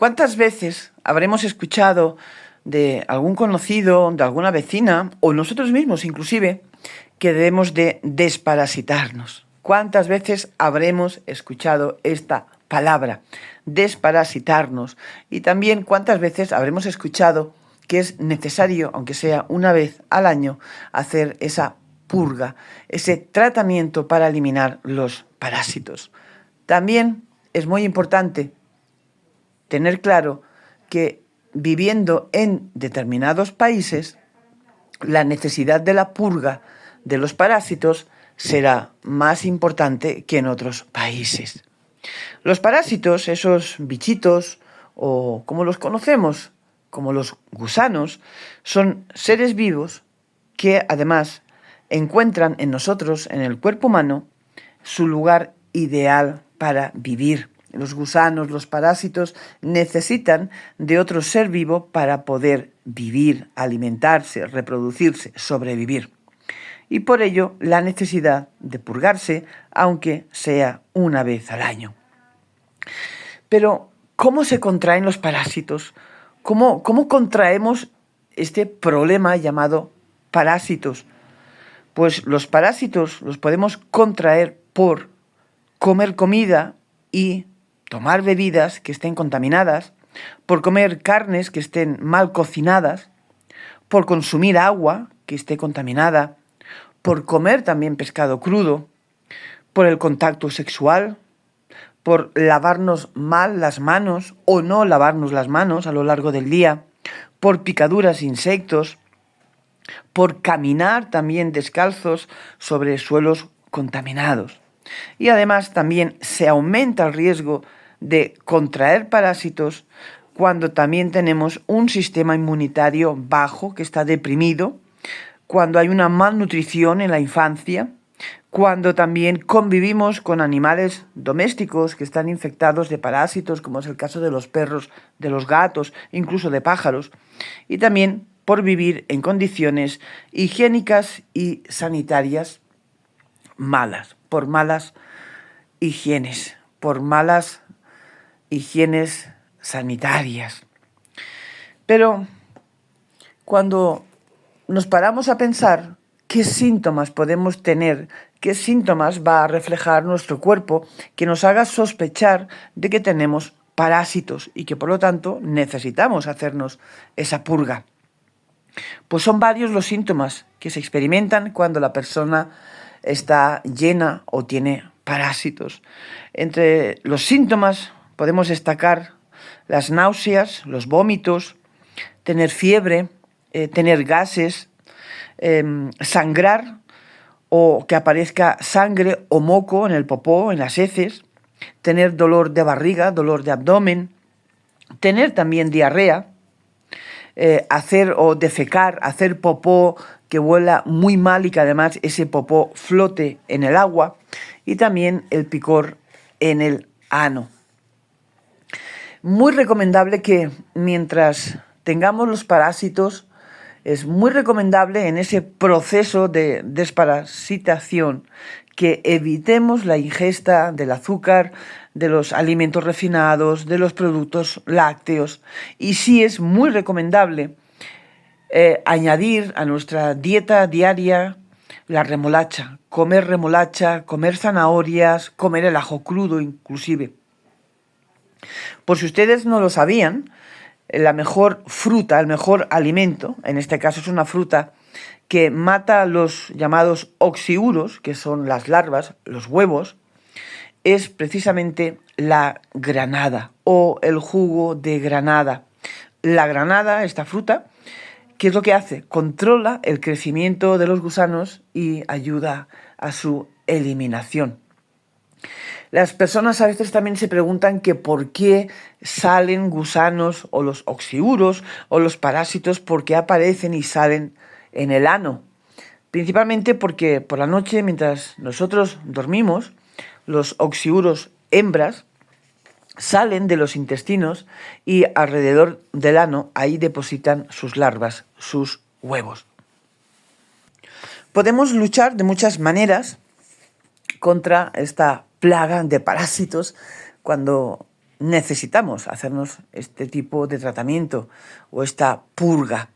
¿Cuántas veces habremos escuchado de algún conocido, de alguna vecina, o nosotros mismos inclusive, que debemos de desparasitarnos? ¿Cuántas veces habremos escuchado esta palabra, desparasitarnos? Y también cuántas veces habremos escuchado que es necesario, aunque sea una vez al año, hacer esa purga, ese tratamiento para eliminar los parásitos. También es muy importante tener claro que viviendo en determinados países, la necesidad de la purga de los parásitos será más importante que en otros países. Los parásitos, esos bichitos, o como los conocemos, como los gusanos, son seres vivos que además encuentran en nosotros, en el cuerpo humano, su lugar ideal para vivir. Los gusanos, los parásitos, necesitan de otro ser vivo para poder vivir, alimentarse, reproducirse, sobrevivir. Y por ello la necesidad de purgarse, aunque sea una vez al año. Pero, ¿cómo se contraen los parásitos? ¿Cómo contraemos este problema llamado parásitos? Pues los parásitos los podemos contraer por comer comida y tomar bebidas que estén contaminadas, por comer carnes que estén mal cocinadas, por consumir agua que esté contaminada, por comer también pescado crudo, por el contacto sexual, por lavarnos mal las manos o no lavarnos las manos a lo largo del día, por picaduras, insectos, por caminar también descalzos sobre suelos contaminados. Y además también se aumenta el riesgo de contraer parásitos cuando también tenemos un sistema inmunitario bajo que está deprimido, cuando hay una malnutrición en la infancia, cuando también convivimos con animales domésticos que están infectados de parásitos, como es el caso de los perros, de los gatos, incluso de pájaros, y también por vivir en condiciones higiénicas y sanitarias malas, por malas higienes sanitarias. Pero cuando nos paramos a pensar qué síntomas podemos tener, qué síntomas va a reflejar nuestro cuerpo que nos haga sospechar de que tenemos parásitos y que por lo tanto necesitamos hacernos esa purga. Pues son varios los síntomas que se experimentan cuando la persona está llena o tiene parásitos. Entre los síntomas podemos destacar las náuseas, los vómitos, tener fiebre, tener gases, sangrar o que aparezca sangre o moco en el popó, en las heces, tener dolor de barriga, dolor de abdomen, tener también diarrea, hacer o defecar, hacer popó que huela muy mal y que además ese popó flote en el agua, y también el picor en el ano. Muy recomendable que mientras tengamos los parásitos, es muy recomendable en ese proceso de desparasitación que evitemos la ingesta del azúcar, de los alimentos refinados, de los productos lácteos. Y sí es muy recomendable añadir a nuestra dieta diaria la remolacha, comer zanahorias, comer el ajo crudo inclusive. Por si ustedes no lo sabían, la mejor fruta, el mejor alimento, en este caso es una fruta que mata los llamados oxiuros, que son las larvas, los huevos, es precisamente la granada o el jugo de granada. La granada, esta fruta, ¿qué es lo que hace? Controla el crecimiento de los gusanos y ayuda a su eliminación. Las personas a veces también se preguntan que por qué salen gusanos o los oxiuros o los parásitos, por qué aparecen y salen en el ano. Principalmente porque por la noche, mientras nosotros dormimos, los oxiuros hembras salen de los intestinos y alrededor del ano ahí depositan sus larvas, sus huevos. Podemos luchar de muchas maneras contra esta plaga de parásitos cuando necesitamos hacernos este tipo de tratamiento o esta purga.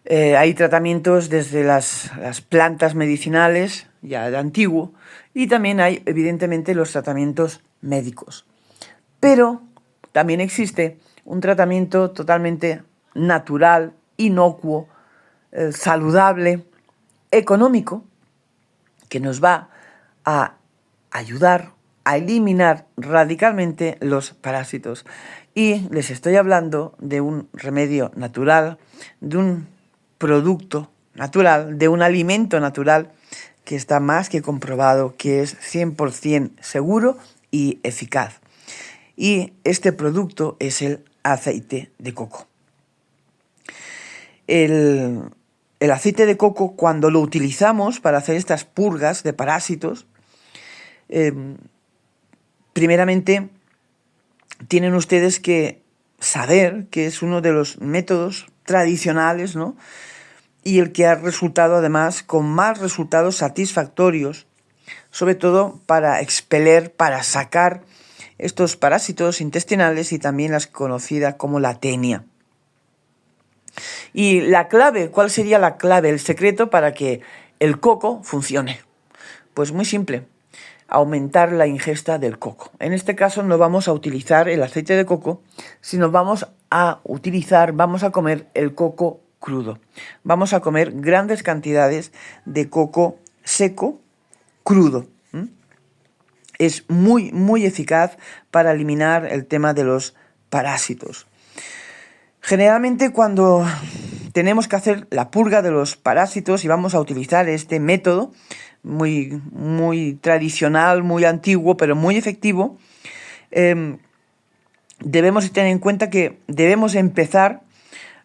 Hay tratamientos desde las plantas medicinales, ya de antiguo, y también hay, evidentemente, los tratamientos médicos. Pero también existe un tratamiento totalmente natural, inocuo, saludable, económico, que nos va a ayudar a eliminar radicalmente los parásitos. Y les estoy hablando de un remedio natural, de un producto natural, de un alimento natural que está más que comprobado que es 100% seguro y eficaz. Y este producto es el aceite de coco. El aceite de coco, cuando lo utilizamos para hacer estas purgas de parásitos, primeramente tienen ustedes que saber que es uno de los métodos tradicionales, ¿no? Y el que ha resultado además con más resultados satisfactorios, sobre todo para expeler, para sacar estos parásitos intestinales y también las conocidas como la tenia. Y la clave, ¿cuál sería la clave, el secreto para que el coco funcione? Pues muy simple, aumentar la ingesta del coco. En este caso no vamos a utilizar el aceite de coco, sino vamos a comer el coco crudo. Vamos a comer grandes cantidades de coco seco, crudo. Es muy, muy eficaz para eliminar el tema de los parásitos. Generalmente cuando tenemos que hacer la purga de los parásitos y vamos a utilizar este método muy, muy tradicional, muy antiguo, pero muy efectivo, debemos tener en cuenta que debemos empezar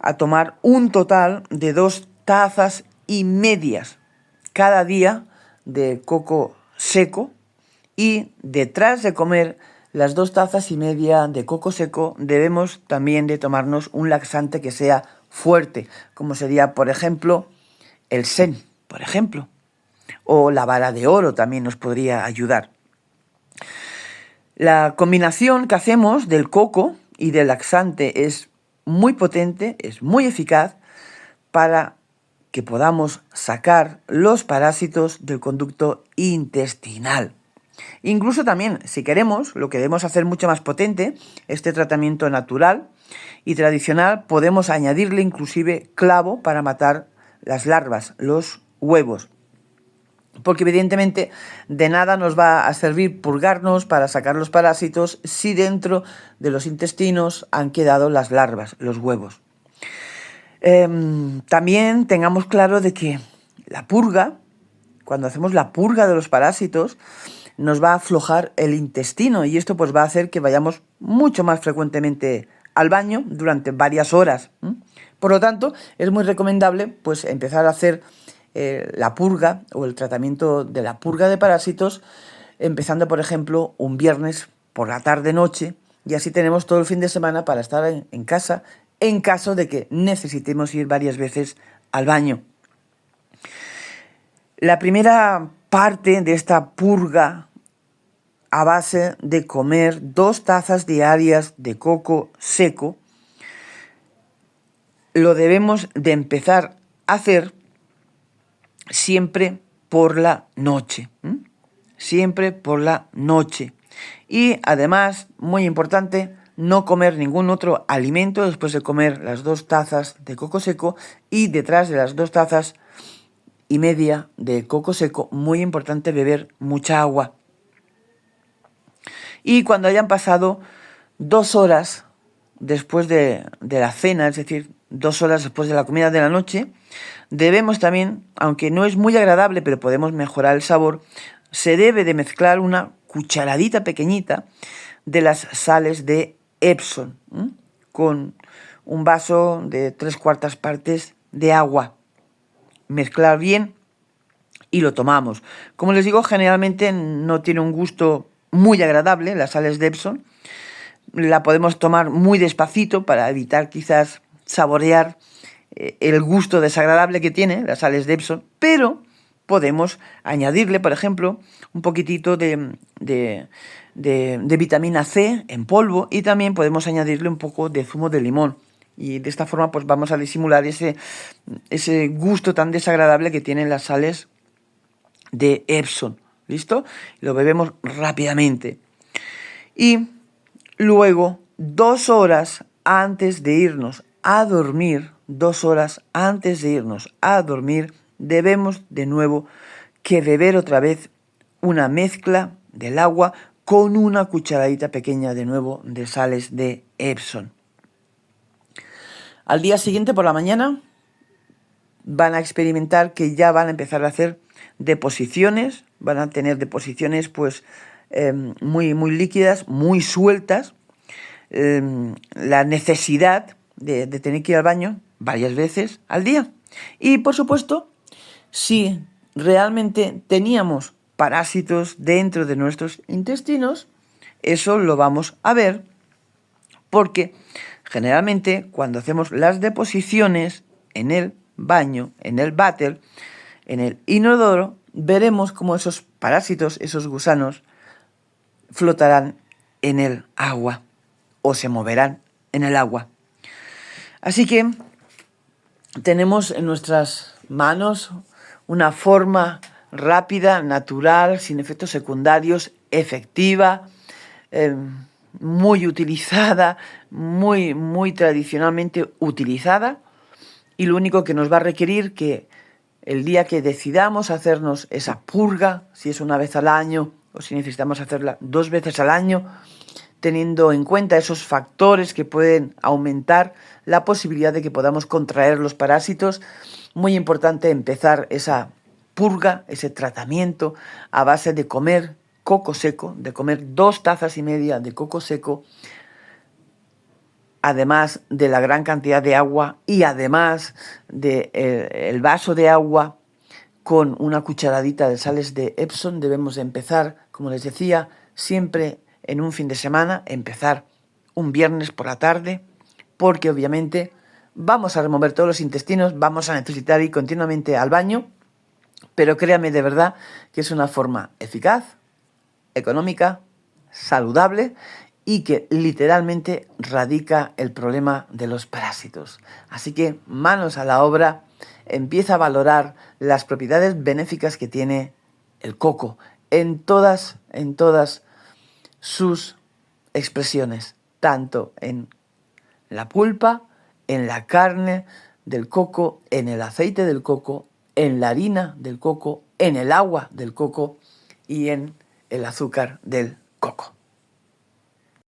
a tomar un total de 2 tazas y medias cada día de coco seco, y detrás de comer las 2 tazas y media de coco seco debemos también de tomarnos un laxante que sea fuerte, como sería, por ejemplo, el sen, por ejemplo, o la vara de oro también nos podría ayudar. La combinación que hacemos del coco y del laxante es muy potente, es muy eficaz para que podamos sacar los parásitos del conducto intestinal. Incluso también, si queremos, lo que debemos hacer mucho más potente, este tratamiento natural y tradicional, podemos añadirle inclusive clavo para matar las larvas, los huevos. Porque evidentemente de nada nos va a servir purgarnos para sacar los parásitos si dentro de los intestinos han quedado las larvas, los huevos. También tengamos claro de que la purga, cuando hacemos la purga de los parásitos, nos va a aflojar el intestino y esto pues va a hacer que vayamos mucho más frecuentemente al baño durante varias horas. Por lo tanto, es muy recomendable pues empezar a hacer la purga o el tratamiento de la purga de parásitos, empezando por ejemplo un viernes por la tarde-noche, y así tenemos todo el fin de semana para estar en casa en caso de que necesitemos ir varias veces al baño. La primera parte de esta purga a base de comer 2 tazas diarias de coco seco, lo debemos de empezar a hacer siempre por la noche. Siempre por la noche. Y además, muy importante, no comer ningún otro alimento después de comer las 2 tazas de coco seco, y detrás de las 2 tazas y media de coco seco, muy importante beber mucha agua. Y cuando hayan pasado 2 horas después de la cena, es decir, 2 horas después de la comida de la noche, debemos también, aunque no es muy agradable, pero podemos mejorar el sabor, se debe de mezclar una cucharadita pequeñita de las sales de Epsom con un vaso de 3/4 partes de agua. Mezclar bien y lo tomamos. Como les digo, generalmente no tiene un gusto muy agradable, las sales de Epsom. La podemos tomar muy despacito para evitar quizás saborear el gusto desagradable que tiene las sales de Epsom, pero podemos añadirle, por ejemplo, un poquitito de vitamina C en polvo, y también podemos añadirle un poco de zumo de limón. Y de esta forma pues vamos a disimular ese gusto tan desagradable que tienen las sales de Epsom. ¿Listo? Lo bebemos rápidamente. Y luego, 2 horas antes de irnos a dormir, 2 horas antes de irnos a dormir, debemos de nuevo que beber otra vez una mezcla del agua con una cucharadita pequeña de nuevo de sales de Epsom. Al día siguiente por la mañana van a experimentar que ya van a empezar a hacer deposiciones, van a tener deposiciones pues muy líquidas, muy sueltas. La necesidad de tener que ir al baño varias veces al día. Y por supuesto, si realmente teníamos parásitos dentro de nuestros intestinos, eso lo vamos a ver, porque generalmente cuando hacemos las deposiciones en el baño, en el váter, en el inodoro, veremos cómo esos parásitos, esos gusanos, flotarán en el agua o se moverán en el agua. Así que tenemos en nuestras manos una forma rápida, natural, sin efectos secundarios, efectiva, muy utilizada, muy tradicionalmente utilizada, y lo único que nos va a requerir que el día que decidamos hacernos esa purga, si es una vez al año o si necesitamos hacerla 2 veces al año, teniendo en cuenta esos factores que pueden aumentar la posibilidad de que podamos contraer los parásitos, muy importante empezar esa purga, ese tratamiento a base de comer coco seco, de comer 2 tazas y media de coco seco, además de la gran cantidad de agua y además de el vaso de agua con una cucharadita de sales de Epsom. Debemos de empezar, como les decía, siempre en un fin de semana, empezar un viernes por la tarde, porque obviamente vamos a remover todos los intestinos, vamos a necesitar ir continuamente al baño, pero créame de verdad que es una forma eficaz, económica, saludable y que literalmente radica el problema de los parásitos. Así que manos a la obra, empieza a valorar las propiedades benéficas que tiene el coco en todas sus expresiones, tanto en la pulpa, en la carne del coco, en el aceite del coco, en la harina del coco, en el agua del coco y en el azúcar del coco.